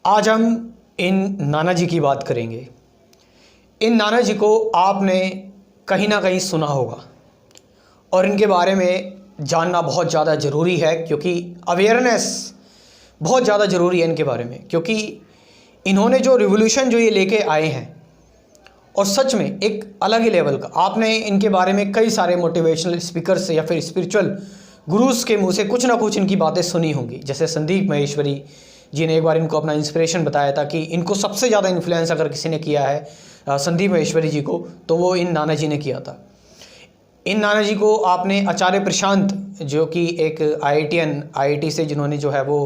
आज हम इन नाना जी की बात करेंगे। इन नाना जी को आपने कहीं ना कहीं सुना होगा और इनके बारे में जानना बहुत ज़्यादा ज़रूरी है, क्योंकि अवेयरनेस बहुत ज़्यादा ज़रूरी है इनके बारे में। क्योंकि इन्होंने जो रिवोल्यूशन जो ये लेके आए हैं, और सच में एक अलग ही लेवल का, आपने इनके बारे में कई सारे मोटिवेशनल स्पीकर्स या फिर स्पिरिचुअल गुरुज के मुंह से कुछ ना कुछ इनकी बातें सुनी होंगी। जैसे संदीप माहेश्वरी जी ने एक बार इनको अपना इंस्पिरेशन बताया था कि इनको सबसे ज़्यादा इन्फ्लुएंस अगर किसी ने किया है संदीप माहेश्वरी जी को, तो वो इन नाना जी ने किया था। इन नाना जी को आपने आचार्य प्रशांत, जो कि एक आईआईटी से जिन्होंने जो है वो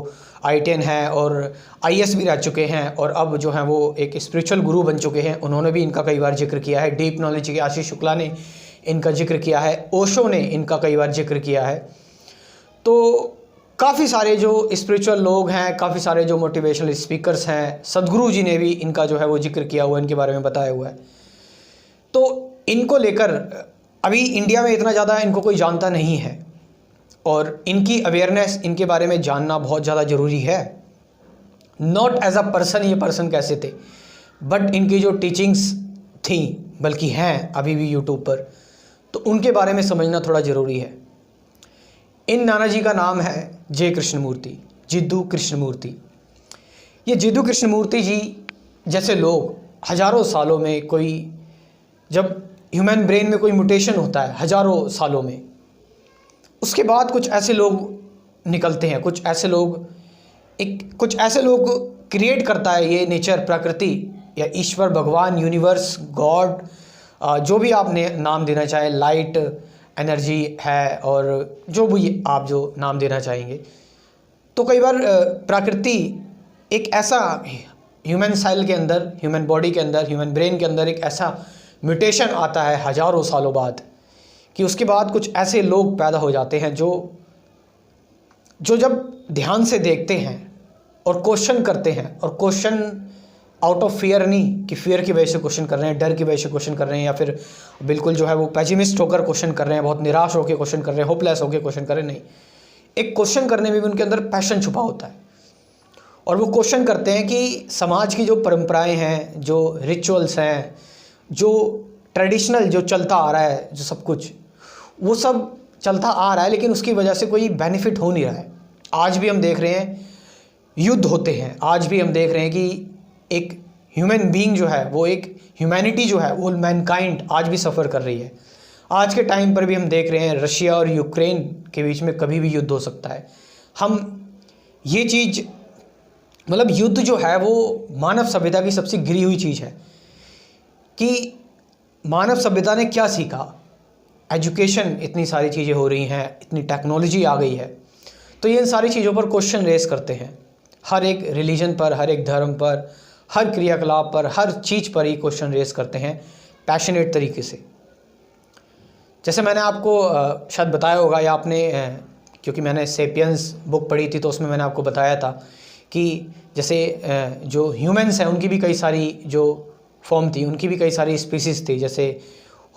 आईआईटीएन है और आईएएस भी रह चुके हैं और अब जो है वो एक स्पिरिचुअल गुरु बन चुके हैं, उन्होंने भी इनका कई बार जिक्र किया है। डीप नॉलेज के आशीष शुक्ला ने इनका जिक्र किया है, ओशो ने इनका कई बार जिक्र किया है। तो काफ़ी सारे जो स्पिरिचुअल लोग हैं, काफ़ी सारे जो मोटिवेशनल स्पीकर्स हैं, सदगुरु जी ने भी इनका जो है वो जिक्र किया हुआ है, इनके बारे में बताया हुआ है। तो इनको लेकर अभी इंडिया में इतना ज़्यादा इनको कोई जानता नहीं है और इनकी अवेयरनेस, इनके बारे में जानना बहुत ज़्यादा ज़रूरी है। नॉट एज अ पर्सन ये पर्सन कैसे थे, बट इनकी जो टीचिंग्स थी, बल्कि हैं अभी भी यूट्यूब पर, तो उनके बारे में समझना थोड़ा ज़रूरी है। इन नाना जी का नाम है जय कृष्णमूर्ति, जिद्दू कृष्णमूर्ति। ये जिद्दू कृष्णमूर्ति जी जैसे लोग हज़ारों सालों में, कोई जब ह्यूमन ब्रेन में कोई म्यूटेशन होता है हज़ारों सालों में, उसके बाद कुछ ऐसे लोग निकलते हैं, कुछ ऐसे लोग क्रिएट करता है ये नेचर, प्रकृति या ईश्वर, भगवान, यूनिवर्स, गॉड, जो भी आपने नाम देना चाहे, लाइट एनर्जी है और जो भी आप जो नाम देना चाहेंगे। तो कई बार प्रकृति एक ऐसा ह्यूमन सेल के अंदर, ह्यूमन बॉडी के अंदर, ह्यूमन ब्रेन के अंदर एक ऐसा म्यूटेशन आता है हज़ारों सालों बाद, कि उसके बाद कुछ ऐसे लोग पैदा हो जाते हैं जो जब ध्यान से देखते हैं और क्वेश्चन करते हैं, और क्वेश्चन आउट ऑफ फियर नहीं कि फियर की वजह से क्वेश्चन कर रहे हैं, डर की वजह से क्वेश्चन कर रहे हैं, या फिर बिल्कुल जो है वो पेसिमिस्ट होकर क्वेश्चन कर रहे हैं, बहुत निराश होकर क्वेश्चन कर रहे हैं, होपलेस होकर क्वेश्चन कर रहे हैं। नहीं, एक क्वेश्चन करने में भी उनके अंदर पैशन छुपा होता है और वो क्वेश्चन करते हैं कि समाज की जो परंपराएं हैं, जो रिचुअल्स हैं, जो ट्रेडिशनल जो चलता आ रहा है, जो सब कुछ वो सब चलता आ रहा है, लेकिन उसकी वजह से कोई बेनिफिट हो नहीं रहा है। आज भी हम देख रहे हैं युद्ध होते हैं, आज भी हम देख रहे हैं कि एक ह्यूमन बीइंग जो है वो, एक ह्यूमैनिटी जो है वो, मैनकाइंड आज भी सफ़र कर रही है। आज के टाइम पर भी हम देख रहे हैं रशिया और यूक्रेन के बीच में कभी भी युद्ध हो सकता है। हम ये चीज़, मतलब युद्ध जो है वो मानव सभ्यता की सबसे गिरी हुई चीज़ है कि मानव सभ्यता ने क्या सीखा। एजुकेशन, इतनी सारी चीज़ें हो रही हैं, इतनी टेक्नोलॉजी आ गई है, तो ये इन सारी चीज़ों पर क्वेश्चन रेस करते हैं। हर एक रिलीजन पर, हर एक धर्म पर, हर क्रियाकलाप पर, हर चीज़ पर ही क्वेश्चन रेस करते हैं पैशनेट तरीके से। जैसे मैंने आपको शायद बताया होगा, या आपने क्योंकि मैंने सेपियंस बुक पढ़ी थी तो उसमें मैंने आपको बताया था कि जैसे जो ह्यूमंस हैं उनकी भी कई सारी जो फॉर्म थी, उनकी भी कई सारी स्पीसीज़ थी। जैसे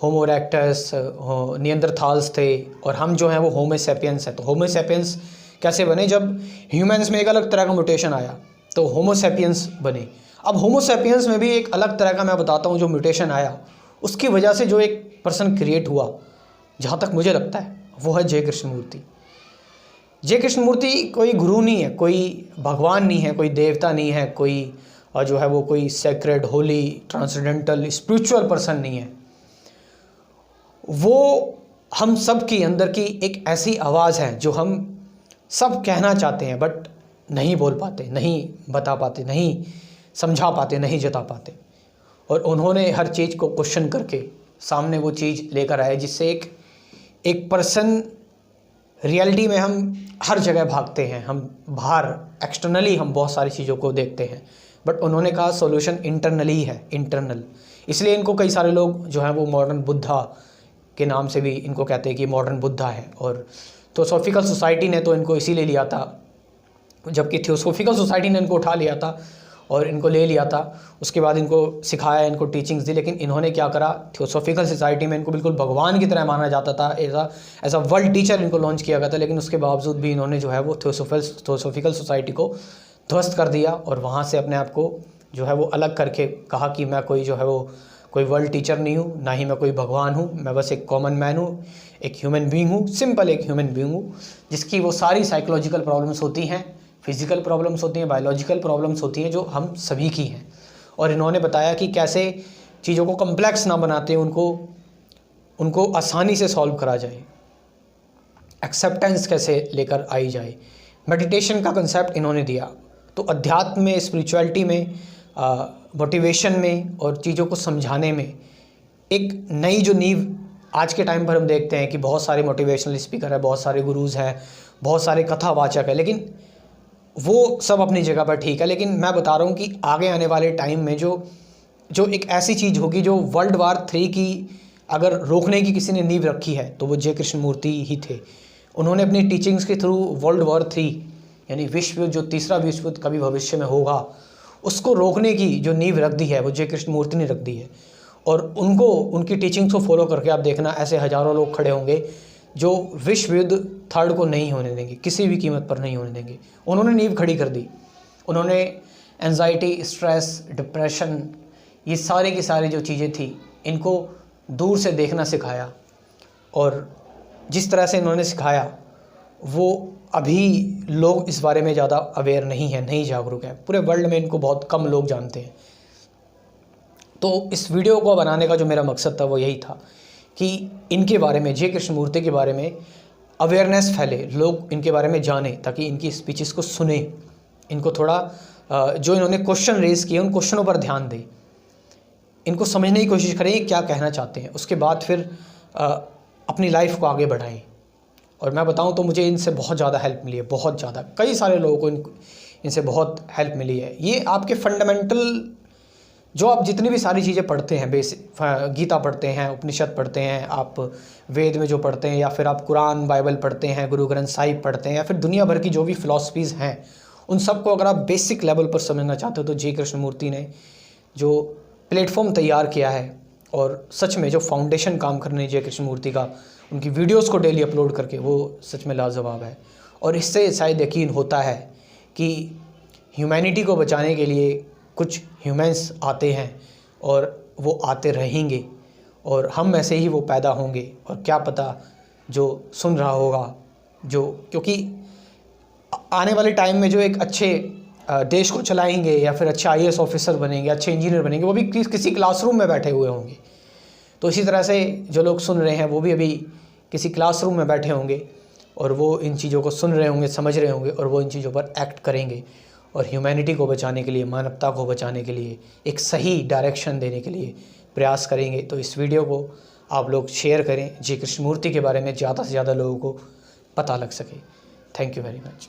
होमो इरेक्टस, निएंडरथाल्स थे, और हम जो हैं वो होमो सेपियंस हैं। तो होमो सेपियंस कैसे बने? जब ह्यूमंस में एक अलग तरह का म्यूटेशन आया तो होमो सेपियंस बने। अब होमो सेपियंस में भी एक अलग तरह का, मैं बताता हूँ, जो म्यूटेशन आया उसकी वजह से जो एक पर्सन क्रिएट हुआ, जहाँ तक मुझे लगता है वो है जय कृष्णमूर्ति। जय कृष्णमूर्ति कोई गुरु नहीं है, कोई भगवान नहीं है, कोई देवता नहीं है, कोई जो है वो कोई sacred, Holi, transcendental, spiritual person नहीं है। वो हम सब की अंदर की एक ऐसी आवाज़ है जो हम सब कहना चाहते हैं बट नहीं बोल पाते, नहीं बता पाते, नहीं समझा पाते, नहीं जता पाते। और उन्होंने हर चीज़ को क्वेश्चन करके सामने वो चीज़ लेकर आए, जिससे एक पर्सन, रियलिटी में हम हर जगह भागते हैं, हम बाहर एक्सटर्नली हम बहुत सारी चीज़ों को देखते हैं, बट उन्होंने कहा सॉल्यूशन इंटरनली है, इंटरनल। इसलिए इनको कई सारे लोग जो हैं वो मॉडर्न बुद्धा के नाम से भी इनको कहते हैं कि मॉडर्न बुद्धा है। और थियोसॉफिकल सोसाइटी ने तो इनको इसीलिए लिया था, जबकि थियोसॉफिकल सोसाइटी ने इनको उठा लिया था और इनको ले लिया था, उसके बाद इनको सिखाया, इनको टीचिंग्स दी। लेकिन इन्होंने क्या करा, थियोसॉफिकल सोसाइटी में इनको बिल्कुल भगवान की तरह माना जाता था, एज अ वर्ल्ड टीचर इनको लॉन्च किया गया था। लेकिन उसके बावजूद भी इन्होंने जो है वो थियोसॉफिकल सोसाइटी को ध्वस्त कर दिया और वहाँ से अपने आप को जो है वो अलग करके कहा कि मैं कोई जो है वो कोई वर्ल्ड टीचर नहीं हूँ, ना ही मैं कोई भगवान हूँ, मैं बस एक कॉमन मैन हूँ, एक ह्यूमन बीइंग हूँ, सिंपल एक ह्यूमन बीइंग हूँ, जिसकी वो सारी साइकोलॉजिकल प्रॉब्लम्स होती हैं, फिजिकल प्रॉब्लम्स होती हैं, बायोलॉजिकल प्रॉब्लम्स होती हैं जो हम सभी की हैं। और इन्होंने बताया कि कैसे चीज़ों को कम्प्लेक्स ना बनाते हैं, उनको आसानी से सॉल्व करा जाए, एक्सेप्टेंस कैसे लेकर आई जाए, मेडिटेशन का कंसेप्ट इन्होंने दिया। तो अध्यात्म में, स्पिरिचुअलिटी में, मोटिवेशन में और चीज़ों को समझाने में एक नई जो नींव आज के टाइम पर हम देखते हैं कि बहुत सारे मोटिवेशनल स्पीकर हैं, बहुत सारे गुरुज़ हैं, बहुत सारे कथावाचक हैं, लेकिन वो सब अपनी जगह पर ठीक है। लेकिन मैं बता रहा हूँ कि आगे आने वाले टाइम में जो एक ऐसी चीज़ होगी जो वर्ल्ड वार 3 की अगर रोकने की किसी ने नींव रखी है तो वो जय कृष्णमूर्ति ही थे। उन्होंने अपनी टीचिंग्स के थ्रू वर्ल्ड वॉर 3 यानी विश्व युद्ध, जो तीसरा विश्व युद्ध कभी भविष्य में होगा, उसको रोकने की जो नींव रख दी है वो जय कृष्णमूर्ति ने रख दी है। और उनकी टीचिंग्स को फॉलो करके आप देखना ऐसे हज़ारों लोग खड़े होंगे जो विश्व युद्ध 3 को नहीं होने देंगे, किसी भी कीमत पर नहीं होने देंगे। उन्होंने नींव खड़ी कर दी। उन्होंने एंजाइटी, स्ट्रेस, डिप्रेशन, ये सारे की सारी जो चीज़ें थी इनको दूर से देखना सिखाया। और जिस तरह से इन्होंने सिखाया वो अभी लोग इस बारे में ज़्यादा अवेयर नहीं है, नहीं जागरूक है। पूरे वर्ल्ड में इनको बहुत कम लोग जानते हैं। तो इस वीडियो को बनाने का जो मेरा मकसद था वो यही था कि इनके बारे में, जय कृष्णमूर्ति के बारे में अवेयरनेस फैले, लोग इनके बारे में जाने, ताकि इनकी स्पीचेस को सुने, इनको थोड़ा जो इन्होंने क्वेश्चन रेज़ किए उन क्वेश्चनों पर ध्यान दें, इनको समझने की कोशिश करें क्या कहना चाहते हैं, उसके बाद फिर अपनी लाइफ को आगे बढ़ाएं। और मैं बताऊं तो मुझे इनसे बहुत ज़्यादा हेल्प मिली है, बहुत ज़्यादा, कई सारे लोगों को इनसे बहुत हेल्प मिली है। ये आपके फंडामेंटल जो आप जितनी भी सारी चीज़ें पढ़ते हैं, बेसिक गीता पढ़ते हैं, उपनिषद पढ़ते हैं, आप वेद में जो पढ़ते हैं, या फिर आप कुरान बाइबल पढ़ते हैं, गुरु ग्रंथ साहिब पढ़ते हैं, या फिर दुनिया भर की जो भी फ़िलासफ़ीज़ हैं, उन सब को अगर आप बेसिक लेवल पर समझना चाहते हो तो जय कृष्णमूर्ति ने जो प्लेटफॉर्म तैयार किया है, और सच में जो फाउंडेशन काम करने जय कृष्णमूर्ति का, उनकी वीडियोस को डेली अपलोड करके, वो सच में लाजवाब है। और इससे शायद यकीन होता है कि ह्यूमैनिटी को बचाने के लिए कुछ ह्यूमंस आते हैं और वो आते रहेंगे, और हम में से ही वो पैदा होंगे। और क्या पता जो सुन रहा होगा, जो, क्योंकि आने वाले टाइम में जो एक अच्छे देश को चलाएंगे या फिर अच्छे IAS ऑफिसर बनेंगे, अच्छे इंजीनियर बनेंगे, वो भी किसी क्लासरूम में बैठे हुए होंगे। तो इसी तरह से जो लोग सुन रहे हैं वो भी अभी किसी क्लासरूम में बैठे होंगे, और वो इन चीज़ों को सुन रहे होंगे, समझ रहे होंगे, और वो इन चीज़ों पर एक्ट करेंगे, और ह्यूमैनिटी को बचाने के लिए, मानवता को बचाने के लिए, एक सही डायरेक्शन देने के लिए प्रयास करेंगे। तो इस वीडियो को आप लोग शेयर करें, जय कृष्णमूर्ति के बारे में ज़्यादा से ज़्यादा लोगों को पता लग सके। Thank you very much.